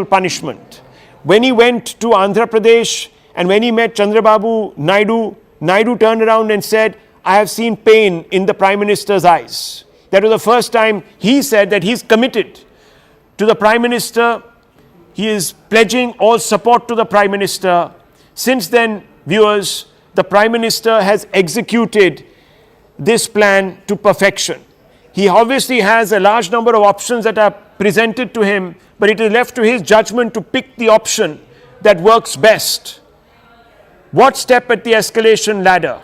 punishment. When he went to Andhra Pradesh and when he met Chandrababu Naidu, Naidu turned around and said, I have seen pain in the Prime Minister's eyes. That was the first time he said that he's committed to the Prime Minister. He is pledging all support to the Prime Minister. Since then, viewers, the Prime Minister has executed this plan to perfection. He obviously has a large number of options that are presented to him, but it is left to his judgment to pick the option that works best. What step at the escalation ladder?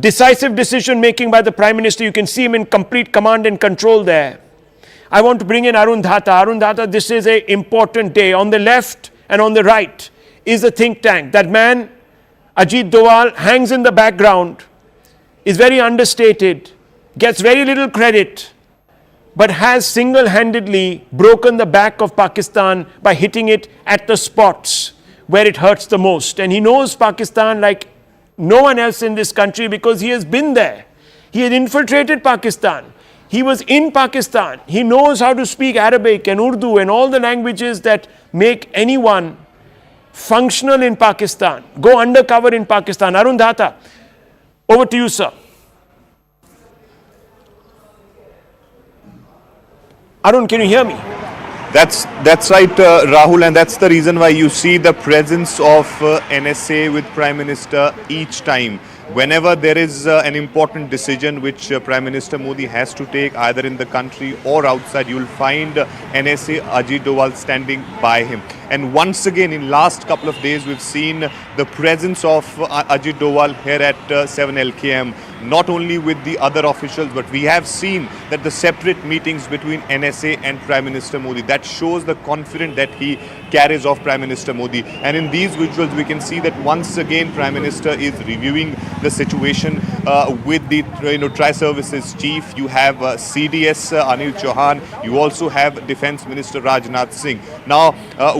Decisive decision making by the Prime Minister. You can see him in complete command and control there. I want to bring in Arun Dhata. Arun Dhata, this is an important day. On the left and on the right is a think tank. That man, Ajit Doval, hangs in the background, is very understated, gets very little credit, but has single-handedly broken the back of Pakistan by hitting it at the spots where it hurts the most. And he knows Pakistan like no one else in this country because he has been there. He had infiltrated Pakistan. He was in Pakistan. He knows how to speak Arabic and Urdu and all the languages that make anyone functional in Pakistan, go undercover in Pakistan. Arun Dhata, over to you, sir. Arun, can you hear me? That's right, Rahul, and that's the reason why you see the presence of NSA with Prime Minister each time. Whenever there is an important decision which Prime Minister Modi has to take either in the country or outside, you will find NSA Ajit Doval standing by him. And once again, in last couple of days, we've seen the presence of Ajit Doval here at 7LKM, not only with the other officials, but we have seen that the separate meetings between NSA and Prime Minister Modi, that shows the confidence that he carries of Prime Minister Modi. And in these visuals, we can see that once again, Prime Minister is reviewing the situation with the Tri-Services Chief. You have CDS Anil Chauhan. You also have Defence Minister Rajnath Singh. Now,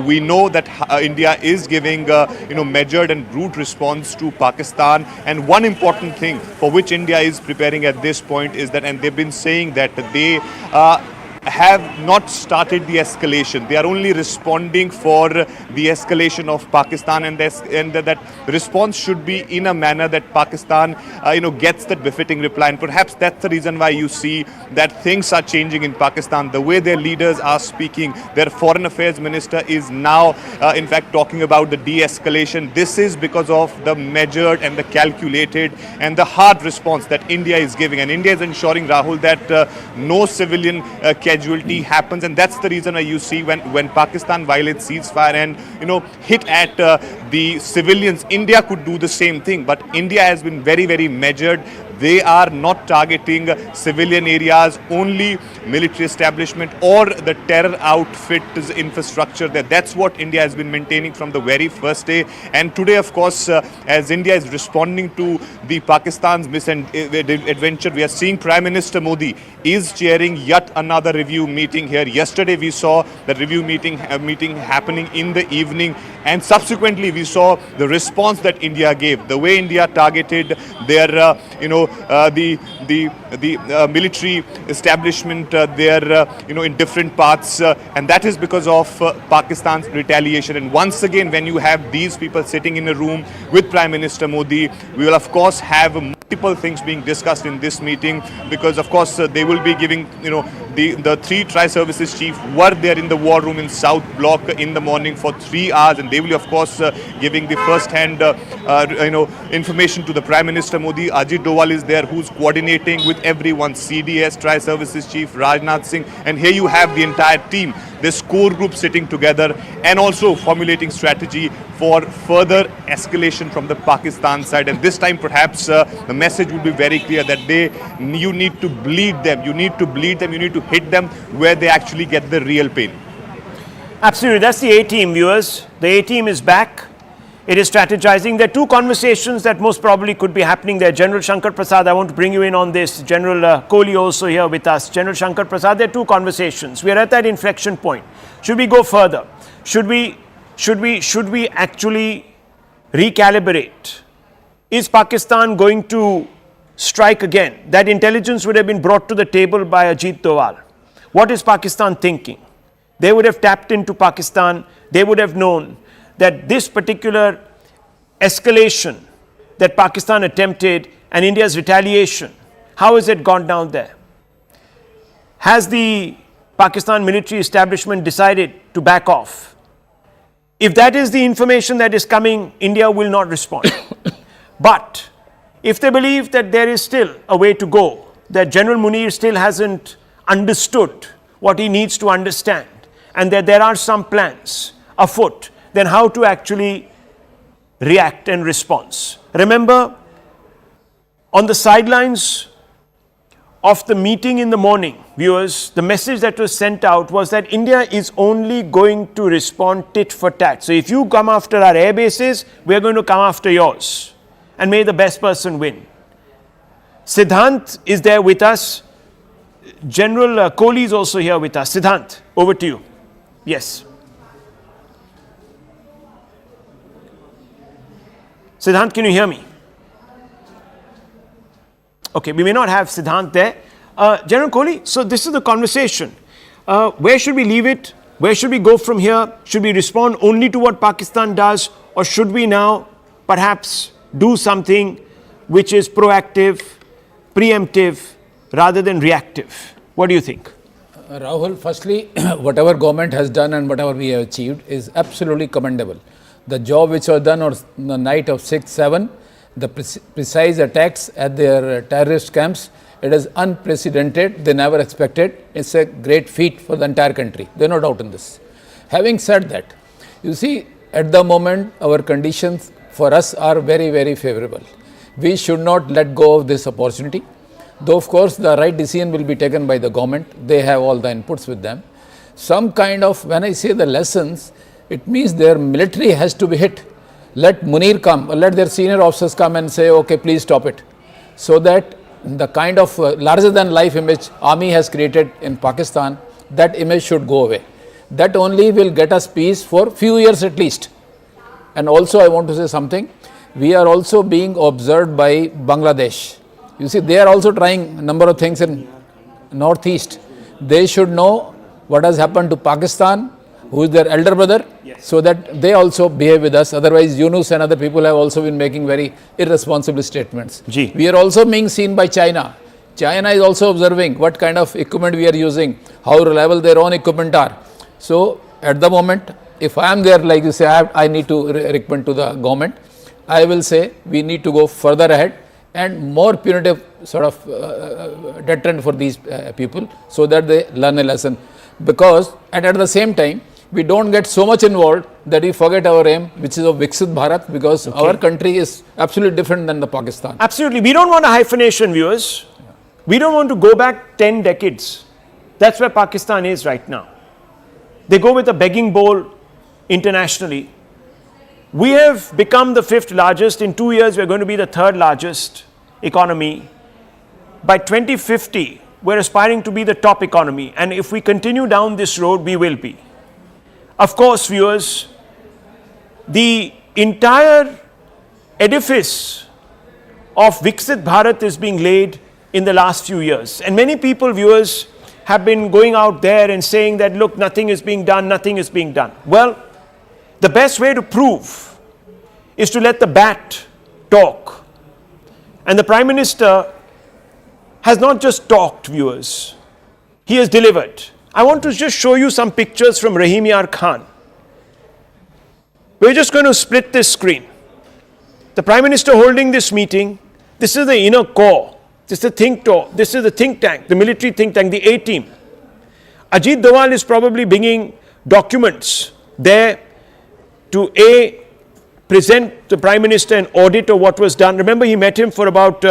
we know that India is giving measured and brute response to Pakistan. And one important thing for which India is preparing at this point is that, and they've been saying that they have not started the escalation. They are only responding for the escalation of Pakistan, and that response should be in a manner that Pakistan gets that befitting reply. And perhaps that's the reason why you see that things are changing in Pakistan. The way their leaders are speaking, their foreign affairs minister is now in fact talking about the de-escalation. This is because of the measured and the calculated and the hard response that India is giving, and India is ensuring, Rahul, that no civilian casualty happens. And that's the reason why you see when Pakistan violates ceasefire and hit at the civilians, India could do the same thing, but India has been very, very measured. They are not targeting civilian areas, only military establishment or the terror outfit's infrastructure there. That's what India has been maintaining from the very first day. And today, of course, as India is responding to the Pakistan's misadventure, we are seeing Prime Minister Modi is chairing yet another review meeting here. Yesterday, we saw the review meeting happening in the evening, and subsequently we saw the response that India gave, the way India targeted their the military establishment there in different parts, and that is because of Pakistan's retaliation. And once again, when you have these people sitting in a room with Prime Minister Modi, we will of course have multiple things being discussed in this meeting, because of course they will be giving the three Tri-Services Chief were there in the war room in South Block in the morning for 3 hours, and they will of course giving the first-hand information to the Prime Minister Modi. Ajit Doval is there, who's coordinating with everyone, CDS, Tri-Services Chief, Rajnath Singh, and here you have the entire team, this core group sitting together and also formulating strategy for further escalation from the Pakistan side. And this time perhaps the message will be very clear that you need to bleed them, you need to hit them where they actually get the real pain. Absolutely, that's the A-team, viewers. The A-team is back. It is strategizing. There are two conversations that most probably could be happening there. General Shankar Prasad, I want to bring you in on this. General Kohli also here with us. General Shankar Prasad, there are two conversations. We are at that inflection point. Should we go further? Should we actually recalibrate? Is Pakistan going to strike again? That intelligence would have been brought to the table by Ajit Doval. What is Pakistan thinking? They would have tapped into Pakistan. They would have known that this particular escalation that Pakistan attempted and India's retaliation, how has it gone down there? Has the Pakistan military establishment decided to back off? If that is the information that is coming, India will not respond. But if they believe that there is still a way to go, that General Munir still hasn't understood what he needs to understand, and that there are some plans afoot, then how to actually react and respond. Remember, on the sidelines of the meeting in the morning, viewers, the message that was sent out was that India is only going to respond tit for tat. So if you come after our air bases, we're going to come after yours. And may the best person win. Siddhant is there with us. General Kohli is also here with us. Siddhant, over to you. Yes. Siddhant, can you hear me? Okay, we may not have Siddhant there. General Kohli, so this is the conversation. Where should we leave it? Where should we go from here? Should we respond only to what Pakistan does, or should we now perhaps do something which is proactive, preemptive, rather than reactive? What do you think? Rahul, firstly, whatever government has done and whatever we have achieved is absolutely commendable. The job which was done on the night of 6th, 7th, the precise attacks at their terrorist camps, it is unprecedented. They never expected. It's a great feat for the entire country. There's no doubt in this. Having said that, you see, at the moment, our conditions for us are very, very favorable. We should not let go of this opportunity. Though, of course, the right decision will be taken by the government. They have all the inputs with them. Some kind of, when I say the lessons, it means their military has to be hit. Let Munir come, let their senior officers come and say, okay, please stop it. So that the kind of larger than life image army has created in Pakistan, that image should go away. That only will get us peace for few years at least. And also I want to say something. We are also being observed by Bangladesh. You see, they are also trying a number of things in northeast. They should know what has happened to Pakistan, who is their elder brother, yes, so that they also behave with us. Otherwise, Yunus and other people have also been making very irresponsible statements. Gee. We are also being seen by China. China is also observing what kind of equipment we are using, how reliable their own equipment are. So, at the moment, if I am there, like you say, I need to recommend to the government, I will say we need to go further ahead and more punitive sort of deterrent for these people so that they learn a lesson. Because, and at the same time, we don't get so much involved that we forget our aim, which is of Viksit Bharat, because our country is absolutely different than the Pakistan. Absolutely. We don't want a hyphenation, viewers. We don't want to go back 10 decades. That's where Pakistan is right now. They go with a begging bowl internationally. We have become the 5th largest. In 2 years, we're going to be the 3rd largest economy. By 2050, we're aspiring to be the top economy. And if we continue down this road, we will be. Of course, viewers, the entire edifice of Viksit Bharat is being laid in the last few years. And many people, viewers, have been going out there and saying that, look, nothing is being done, nothing is being done. Well, the best way to prove is to let the bat talk. And the Prime Minister has not just talked, viewers. He has delivered. I want to just show you some pictures from Rahim Yar Khan. We're just going to split this screen. The Prime Minister holding this meeting. This is the inner core. This is the think tank, the military think tank, the A-team. Ajit Doval is probably bringing documents there to present the Prime Minister an audit of what was done. Remember, he met him for about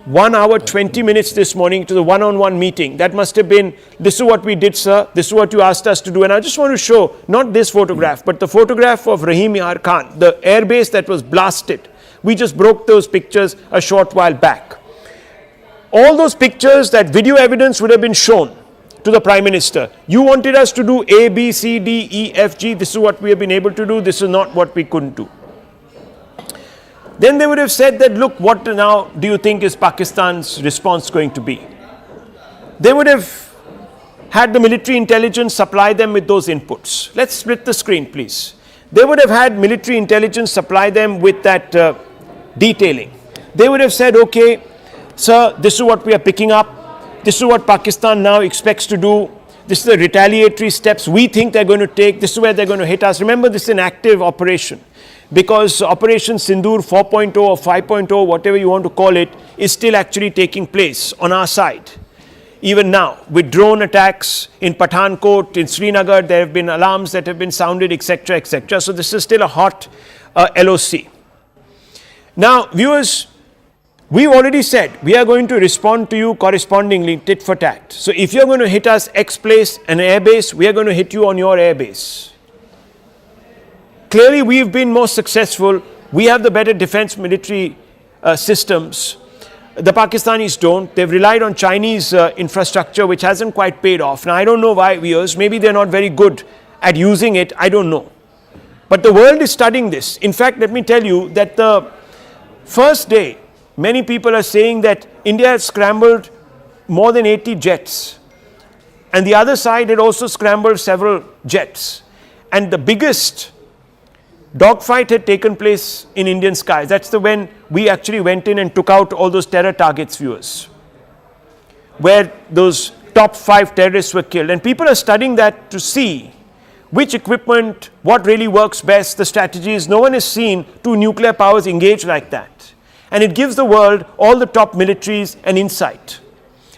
1 hour, 20 minutes this morning to the one-on-one meeting. That must have been, this is what we did, sir. This is what you asked us to do. And I just want to show, not this photograph, but the photograph of Rahim Yar Khan, the airbase that was blasted. We just broke those pictures a short while back. All those pictures, that video evidence would have been shown to the Prime Minister. You wanted us to do A, B, C, D, E, F, G. This is what we have been able to do. This is not what we couldn't do. Then they would have said that, look, what now do you think is Pakistan's response going to be? They would have had the military intelligence supply them with those inputs. Let's split the screen, please. They would have had military intelligence supply them with that detailing. They would have said, okay, sir, this is what we are picking up. This is what Pakistan now expects to do. This is the retaliatory steps we think they're going to take. This is where they're going to hit us. Remember, this is an active operation, because Operation Sindoor 4.0 or 5.0, whatever you want to call it, is still actually taking place on our side. Even now, with drone attacks in Pathankot, in Srinagar, there have been alarms that have been sounded, etc., etc. So this is still a hot LOC. Now, viewers, we've already said we are going to respond to you correspondingly, tit for tat. So if you're going to hit us X place, an airbase, we are going to hit you on your airbase. Clearly, we've been more successful. We have the better defense military systems. The Pakistanis don't. They've relied on Chinese infrastructure, which hasn't quite paid off. Now, I don't know why, viewers. Maybe they're not very good at using it. I don't know. But the world is studying this. In fact, let me tell you that the first day, many people are saying that India has scrambled more than 80 jets. And the other side had also scrambled several jets. And the biggest dogfight had taken place in Indian skies. That's when we actually went in and took out all those terror targets, viewers, where those top 5 terrorists were killed. And people are studying that to see which equipment, what really works best, the strategies. No one has seen two nuclear powers engage like that. And it gives the world, all the top militaries, an insight.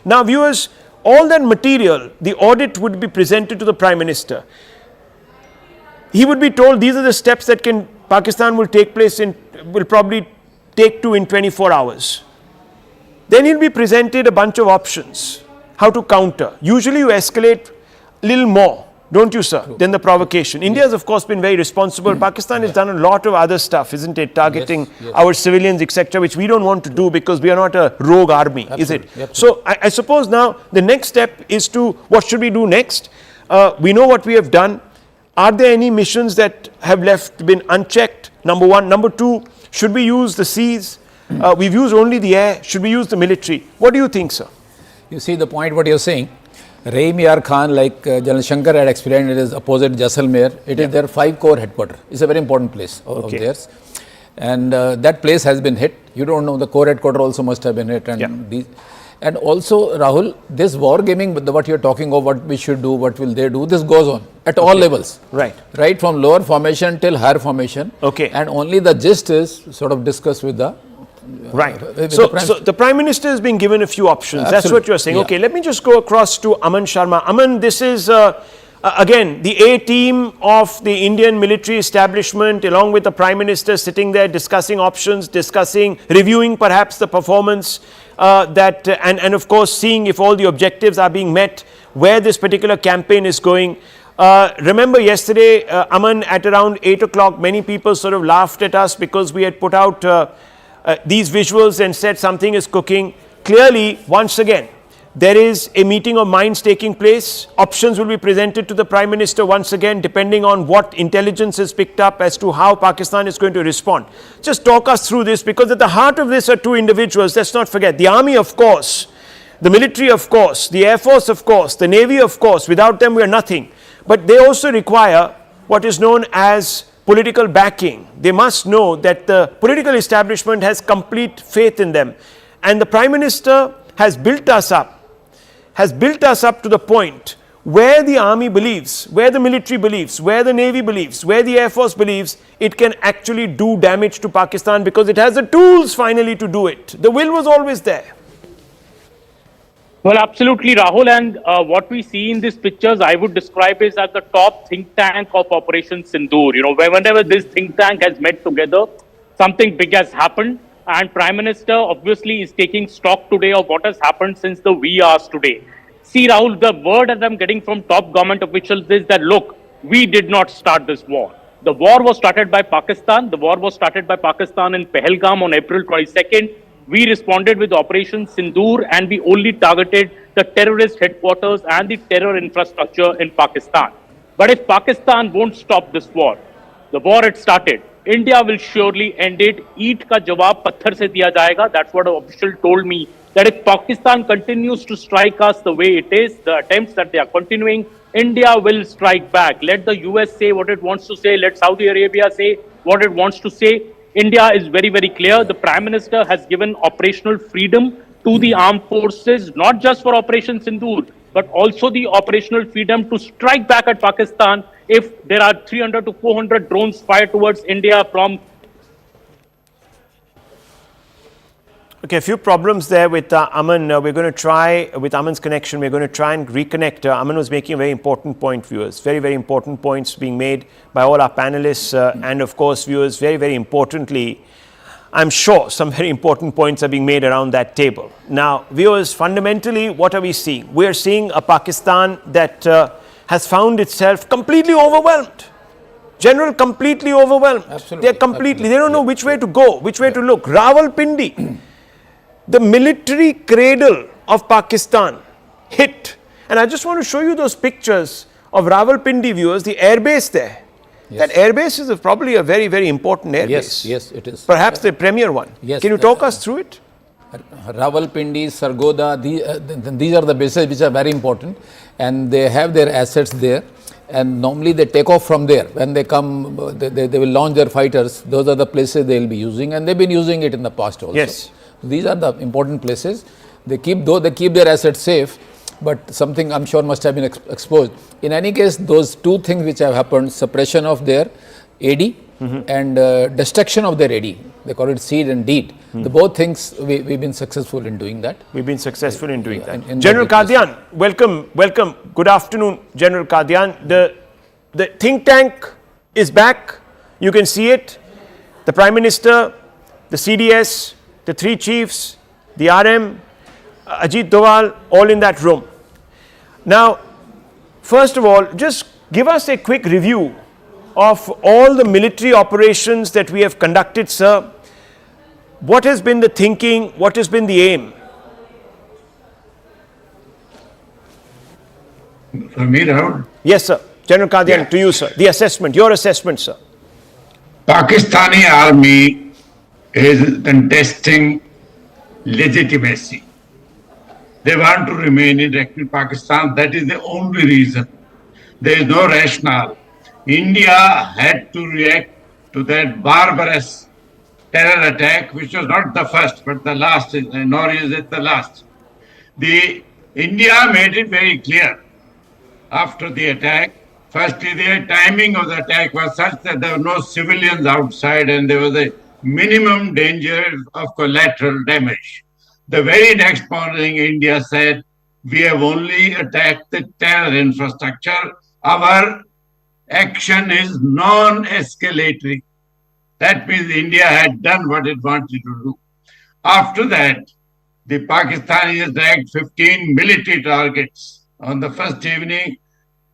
Now, viewers, all that material, the audit would be presented to the Prime Minister. He would be told these are the steps that Pakistan will probably take to in 24 hours. Then he'll be presented a bunch of options, how to counter. Usually you escalate a little more, don't you, sir, than the provocation. India has, of course, been very responsible. Pakistan has done a lot of other stuff, isn't it, targeting our civilians, etc., which we don't want to do because we are not a rogue army, is it? So I suppose now the next step is to, what should we do next? We know what we have done. Are there any missions that have been unchecked? Number one. Number two, should we use the seas? We've used only the air. Should we use the military? What do you think, sir? You see the point what you're saying. Raim Yar Khan, like General Shankar had explained, it is opposite Jaisalmer. It is their 5 corps headquarters. It's a very important place of theirs. And that place has been hit. You don't know, the corps headquarters also must have been hit. And and also, Rahul, this war gaming, what you're talking of, what we should do, what will they do, this goes on at all levels. Right from lower formation till higher formation. And only the gist is sort of discussed with the So the Prime Minister has been given a few options. That's what you're saying. Okay, let me just go across to Aman Sharma. Aman, this is again the A team of the Indian military establishment, along with the Prime Minister sitting there discussing options, reviewing perhaps the performance and of course seeing if all the objectives are being met, where this particular campaign is going. Remember yesterday, Aman, at around 8 o'clock, many people sort of laughed at us because we had put out these visuals and said something is cooking. Clearly, once again, there is a meeting of minds taking place. Options will be presented to the Prime Minister once again, depending on what intelligence is picked up as to how Pakistan is going to respond. Just talk us through this, because at the heart of this are two individuals. Let's not forget, the army, of course, the military, of course, the air force, of course, the navy, of course. Without them, we are nothing. But they also require what is known as political backing. They must know that the political establishment has complete faith in them. And the Prime Minister has built us up to the point where the army believes, where the military believes, where the navy believes, where the air force believes it can actually do damage to Pakistan, because it has the tools finally to do it. The will was always there. Well, absolutely, Rahul. And what we see in these pictures, I would describe it as the top think tank of Operation Sindoor. You know, whenever this think tank has met together, something big has happened. And Prime Minister obviously is taking stock today of what has happened since the wee hours today. See, Rahul, the word that I'm getting from top government officials is that, look, we did not start this war. The war was started by Pakistan. The war was started by Pakistan in Pahalgam on April 22nd. We responded with Operation Sindoor, and we only targeted the terrorist headquarters and the terror infrastructure in Pakistan. But if Pakistan won't stop this war, the war it started, India will surely end it. Eat ka jawab patthar se diya jayega. That's what an official told me that if Pakistan continues to strike us the way it is, the attempts that they are continuing, India will strike back. Let the US say what it wants to say. Let Saudi Arabia say what it wants to say. India is very, very clear. The Prime Minister has given operational freedom to the armed forces, not just for Operation Sindoor, but also the operational freedom to strike back at Pakistan if there are 300 to 400 drones fired towards India from. Okay, a few problems there with Aman. We're going to try, with Aman's connection, we're going to try and reconnect. Aman was making a very important point, viewers. Very, very important points being made by all our panelists. And of course, viewers, very, very importantly, I'm sure some very important points are being made around that table. Now, viewers, fundamentally, what are we seeing? We are seeing a Pakistan that has found itself completely overwhelmed. General, completely overwhelmed. Absolutely. They're completely, they don't know which way to go, which way to look. Rawalpindi. The military cradle of Pakistan hit. And I just want to show you those pictures of Rawalpindi, viewers, the airbase there. Yes. That airbase is probably a very, very important airbase. Yes, yes, it is. Perhaps the premier one. Yes. Can you talk us through it? Rawalpindi, Sargodha, these are the bases which are very important, and they have their assets there. And normally they take off from there. When they come, they will launch their fighters. Those are the places they will be using, and they've been using it in the past also. Yes. These are the important places. They keep their assets safe, but something I'm sure must have been exposed. In any case, those two things which have happened, suppression of their AD and destruction of their AD, they call it seed and deed. The both things we've been successful in doing that. We've been successful in doing that. In General Qadian, welcome. Good afternoon, General Qadian. The think tank is back. You can see it. The Prime Minister, the CDS, the three chiefs, the RM, Ajit Doval, all in that room. Now, first of all, just give us a quick review of all the military operations that we have conducted, sir. What has been the thinking? What has been the aim? For me, Rahul? Yes, sir. General Qadian, to you, sir. The assessment, your assessment, sir. Pakistani army is contesting legitimacy. They want to remain in Pakistan. That is the only reason. There is no rationale. India had to react to that barbarous terror attack, which was not the first, but the last, nor is it the last. India made it very clear after the attack. Firstly, the timing of the attack was such that there were no civilians outside and there was a minimum danger of collateral damage. The very next morning, India said, we have only attacked the terror infrastructure. Our action is non-escalatory. That means India had done what it wanted to do. After that, the Pakistanis attacked 15 military targets on the first evening,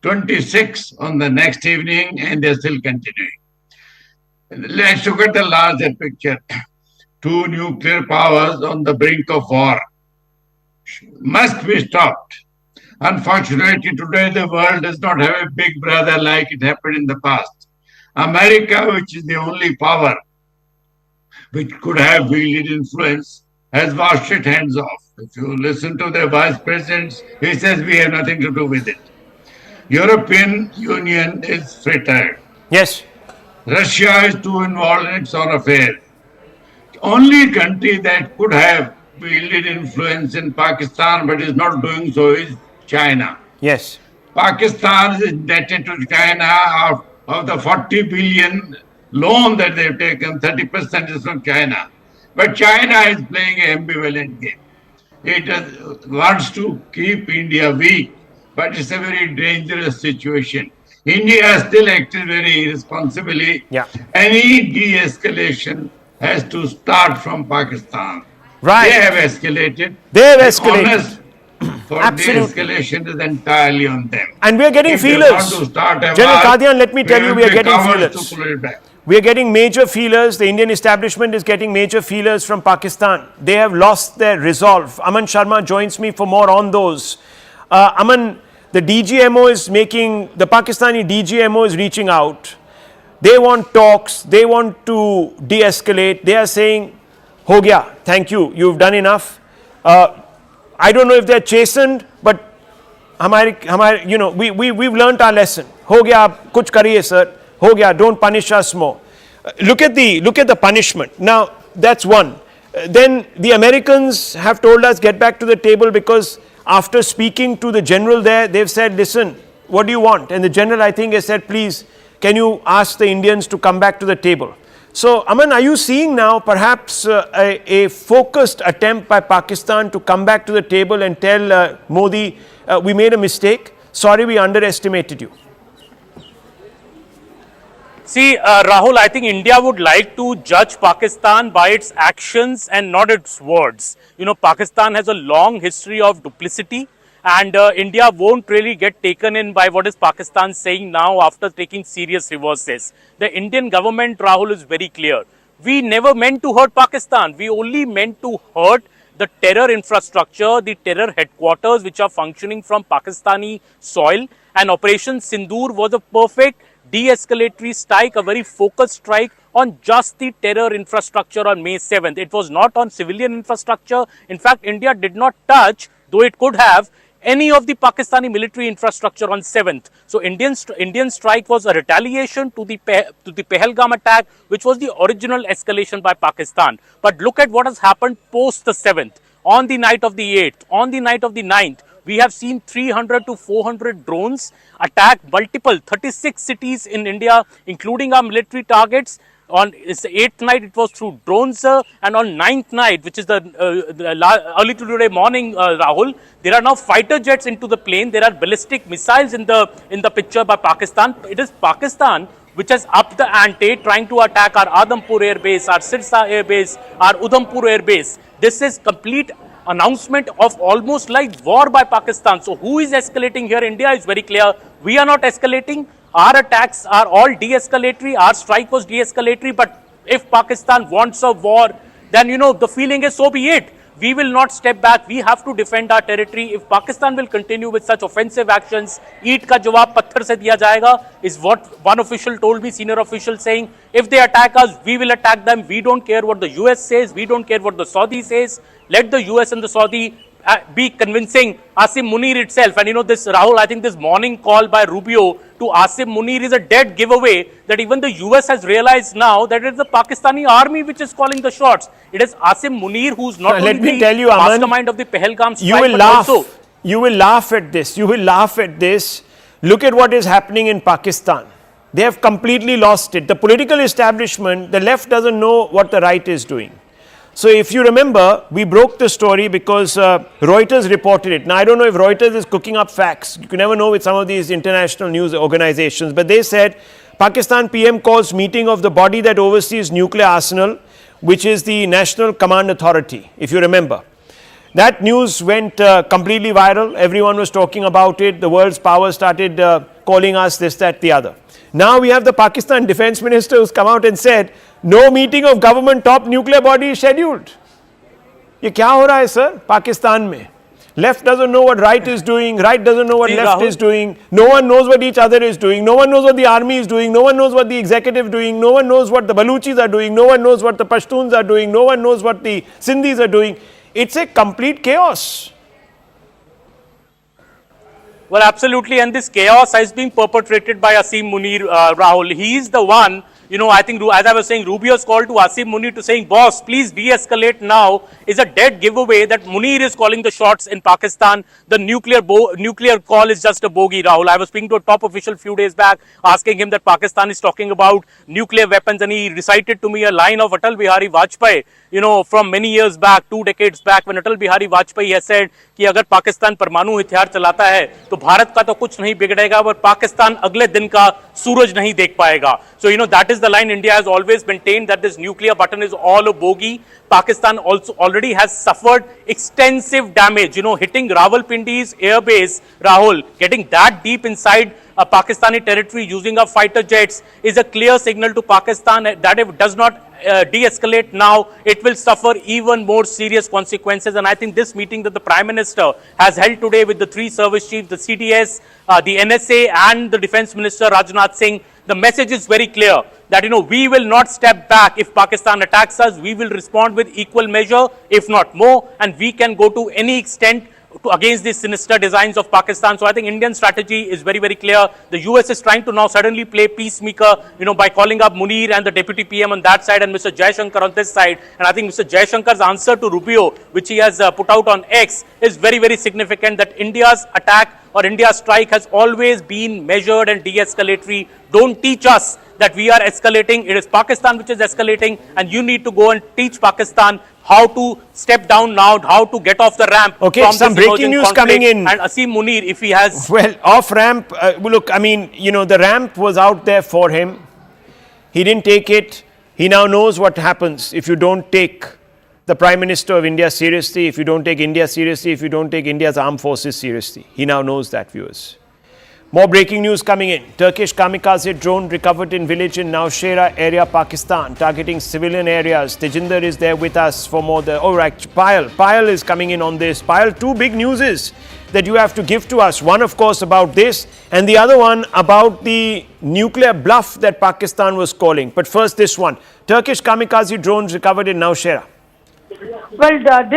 26 on the next evening, and they're still continuing. Let's look at the larger picture. Two nuclear powers on the brink of war must be stopped. Unfortunately, today the world does not have a big brother like it happened in the past. America, which is the only power which could have wielded influence, has washed its hands off. If you listen to the vice president, he says we have nothing to do with it. European Union is frittered. Yes. Russia is too involved in its own affairs. The only country that could have wielded influence in Pakistan but is not doing so is China. Yes. Pakistan is indebted to China of the 40 billion loan that they've taken, 30% is from China. But China is playing an ambivalent game. It wants to keep India weak, but it's a very dangerous situation. India still acted very irresponsibly. Yeah. Any de-escalation has to start from Pakistan. Right. They have escalated. They have The escalated. onus for Absolutely. de-escalation is entirely on them. And we are getting If they feelers. want to start a General war, Qadian, let me tell you, we are getting cowards feelers. to pull it back. We are getting major feelers. The Indian establishment is getting major feelers from Pakistan. They have lost their resolve. Aman Sharma joins me for more on those. Aman, the DGMO is making, the Pakistani DGMO is reaching out. They want talks. They want to de-escalate. They are saying, ho gaya, thank you, you've done enough. I don't know if they're chastened, but we've learnt our lesson. हो गया, आप कुछ करिए sir. हो गया, don't punish us more. Look at the punishment. Now that's one. Then the Americans have told us get back to the table, because after speaking to the general there, they've said, listen, what do you want? And the general, I think, has said, please, can you ask the Indians to come back to the table? So, Aman, are you seeing now perhaps a focused attempt by Pakistan to come back to the table and tell Modi, we made a mistake, sorry, we underestimated you? See, Rahul, I think India would like to judge Pakistan by its actions and not its words. You know, Pakistan has a long history of duplicity, and India won't really get taken in by what is Pakistan saying now after taking serious reverses. The Indian government, Rahul, is very clear. We never meant to hurt Pakistan. We only meant to hurt the terror infrastructure, the terror headquarters which are functioning from Pakistani soil. And Operation Sindoor was a perfect de-escalatory strike, a very focused strike on just the terror infrastructure on May 7th. It was not on civilian infrastructure. In fact, India did not touch, though it could have, any of the Pakistani military infrastructure on 7th. So Indian strike was a retaliation to the Pahalgam attack, which was the original escalation by Pakistan. But look at what has happened post the 7th. On the night of the 8th, on the night of the 9th, we have seen 300 to 400 drones attack multiple 36 cities in India, including our military targets. On the 8th night, it was through drones, and on 9th night, which is the early today morning, Rahul, there are now fighter jets into the plane. There are ballistic missiles in the picture by Pakistan. It is Pakistan which has upped the ante, trying to attack our Adampur air base, our Sirsa air base, our Udhampur air base. This is complete announcement of almost like war by Pakistan. So who is escalating here? India is very clear. We are not escalating. Our attacks are all de-escalatory. Our strike was de-escalatory. But if Pakistan wants a war, then, you know, the feeling is so be it. We will not step back. We have to defend our territory. If Pakistan will continue with such offensive actions, eat ka jawab patthar se diya jayega, is what one official told me, senior official, saying, if they attack us, we will attack them. We don't care what the US says. We don't care what the Saudi says. Let the US and the Saudi be convincing Asim Munir itself. And you know this, Rahul, I think this morning call by Rubio to Asim Munir is a dead giveaway that even the US has realized now that it's the Pakistani army which is calling the shots. It is Asim Munir who's not Let only me tell you, the Aman, mastermind of the Pahalgam strike, you will but laugh. also... You will laugh at this. You will laugh at this. Look at what is happening in Pakistan. They have completely lost it. The political establishment, the left doesn't know what the right is doing. So if you remember, we broke the story because Reuters reported it. Now, I don't know if Reuters is cooking up facts. You can never know with some of these international news organizations. But they said, Pakistan PM calls meeting of the body that oversees nuclear arsenal, which is the National Command Authority, if you remember. That news went completely viral. Everyone was talking about it. The world's powers started calling us this, that, the other. Now we have the Pakistan defense minister who's come out and said, no meeting of government top nuclear body is scheduled. ये क्या हो रहा है sir Pakistan में? Left doesn't know what right is doing, right doesn't know what left Rahul, is doing, no one knows what each other is doing, no one knows what the army is doing, no one knows what the executive is doing, no one knows what the Baluchis are doing, no one knows what the Pashtuns are doing, no one knows what the Sindhis are doing. It's a complete chaos. Well, absolutely, and this chaos has been perpetrated by Asim Munir, Rahul. He is the one, you know, I think, as I was saying, Rubio's call to Asim Munir to saying, boss, please de-escalate now, is a dead giveaway that Munir is calling the shots in Pakistan. The nuclear call is just a bogey, Rahul. I was speaking to a top official a few days back, asking him that Pakistan is talking about nuclear weapons, and he recited to me a line of Atal Bihari Vajpayee, you know, from many years back, 2 decades back, when Atal Bihari Vajpayee has said कि अगर पाकिस्तान परमाणु हथियार चलाता है तो भारत का तो कुछ नहीं बिगड़ेगा और पाकिस्तान अगले दिन का सूरज नहीं देख पाएगा. So you know that is the line India has always maintained, that this nuclear button is all a bogey. Pakistan also already has suffered extensive damage, you know, hitting Rawalpindi's airbase, Rahul, getting that deep inside Pakistani territory using our fighter jets is a clear signal to Pakistan that if it does not de-escalate now, it will suffer even more serious consequences. And I think this meeting that the Prime Minister has held today with the 3 service chiefs, the CDS, the NSA and the Defence Minister Rajnath Singh, The message is very clear that, we will not step back. If Pakistan attacks us, we will respond with equal measure, if not more, and we can go to any extent against these sinister designs of Pakistan. So I think Indian strategy is very, very clear. The US is trying to now suddenly play peacemaker, by calling up Munir and the Deputy PM on that side and Mr. Jaishankar on this side. And I think Mr. Jaishankar's answer to Rubio, which he has put out on X, is very, very significant, that India's attack or India's strike has always been measured and de-escalatory. Don't teach us that we are escalating. It is Pakistan which is escalating, and you need to go and teach Pakistan how to step down now, how to get off the ramp. Okay, from some this breaking emerging news conflict. coming in. And Asim Munir, if he has... Well, off ramp, look, I mean, the ramp was out there for him. He didn't take it. He now knows what happens if you don't take the Prime Minister of India seriously, if you don't take India seriously, if you don't take India's armed forces seriously. He now knows that, viewers. More breaking news coming in. Turkish kamikaze drone recovered in village in Nowshera area, Pakistan, targeting civilian areas. Tejinder is there with us for more. Payal is coming in on this. Payal, two big newses that you have to give to us. One, of course, about this, and the other one about the nuclear bluff that Pakistan was calling. But first, this one. Turkish kamikaze drones recovered in Nowshera. Well, didn't